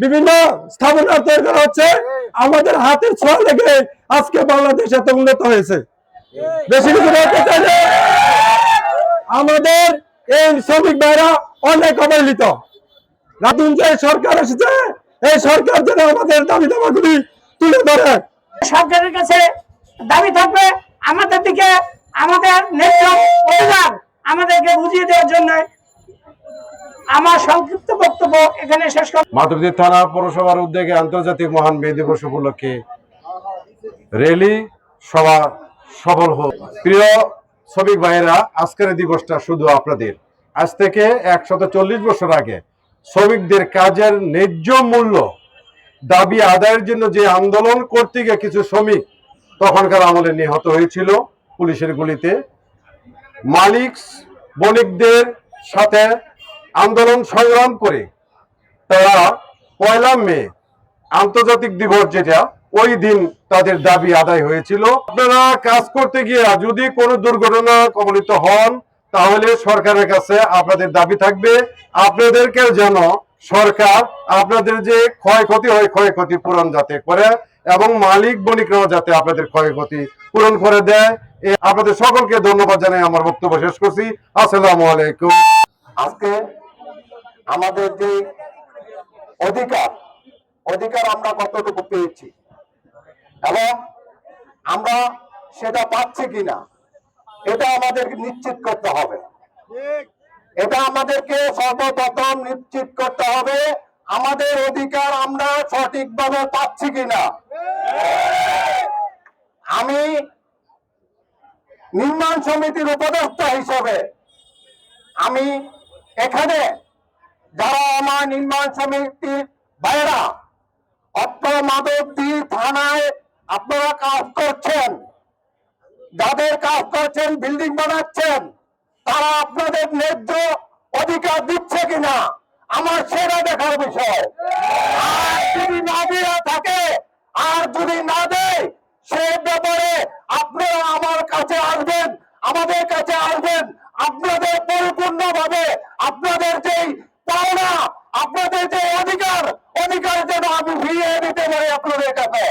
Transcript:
বিভিন্ন স্থাপনা তৈরি করা হচ্ছে, আমাদের হাতের ছোঁয়া লেগে আজকে বাংলাদেশ এত উন্নত হয়েছে। বেশি কিছু বলতে চাইলে আমাদের এই শ্রমিক ভাইরা অনেক অবহেলিত। নতুন যে সরকার এসেছে, এই সরকার যেন আমাদের দাবি দাবাগুলি তুলে ধরে। সরকারের কাছে দাবি থাকবে আমাদের দিকে, আমাদের ন্যায্য অধিকার আমাদেরকে বুঝিয়ে দেওয়ার জন্য। আমার সংক্ষিপ্ত বক্তব্য এখানে শেষ করব। মাধবদী থানা পৌরসভার উদ্যোগে আন্তর্জাতিক মহান মে দিবস উপলক্ষে র্যালি সভা সফল হোক। প্রিয় শ্রমিক ভাইয়েরা, আজকের দিবসটা শুধু আপনাদের। আজ থেকে 140 বছর আগে শ্রমিকদের কাজের ন্যায্য মূল্য দাবি আদায়ের জন্য যে আন্দোলন করতে গিয়ে কিছু শ্রমিক তখনকার আমলে নিহত হয়েছিল পুলিশের গুলিতে। মালিক বণিকদের সাথে আন্দোলন সংগ্রাম করে তারা 1 মে আন্তর্জাতিক দিবস, যেটা ওই দিন তাদের দাবি আদায় হয়েছিল। আপনারা কাজ করতে গিয়ে যদি কোনো দুর্ঘটনা কবলিত হন, তাহলে সরকারের কাছে আপনাদের দাবি থাকবে আপনাদেরকে যেন সরকার আপনাদের যে ক্ষয়ক্ষতি হয় ক্ষয়ক্ষতি পূরণ যাতে করে, এবং মালিক বণিকরাও যাতে আপনাদের ক্ষয়ক্ষতি পূরণ করে দেয়। আপনাদের সকলকে ধন্যবাদ জানাই আমার বক্তব্য শেষ করছি। আসসালামু আলাইকুম। আজকে আমাদের যে অধিকার আমরা কতটুকু পেয়েছি এবং আমরা সেটা পাচ্ছি কিনা, এটা আমাদের নিশ্চিত করতে হবে। এটা আমাদেরকে সর্বপ্রথম নিশ্চিত করতে হবে আমাদের অধিকার আমরা সঠিকভাবে পাচ্ছি কিনা। আমি নির্মাণ সমিতির উপদেষ্টা হিসেবে আমি এখানে যারা আমার নির্মাণ সমিতির ভাইরা অত্র মাধবদী থানায় আপনারা কাজ করছেন, যাদের কাজ করছেন, বিল্ডিং বানাচ্ছেন, তারা আপনাদের ন্যায্য অধিকার দিচ্ছে কিনা আমার সেটা দেখার বিষয়। আর যদি না দেওয়া থাকে, আর যদি না দেয়, সে ব্যাপারে আপনারা আমার কাছে আসবেন, আমাদের কাছে আসবেন। আপনাদের পরিপূর্ণভাবে আপনাদের যেই পাওনা, আপনাদের যে অধিকার যেন আমি ফিরিয়ে দিতে পারি আপনাদের কাছে।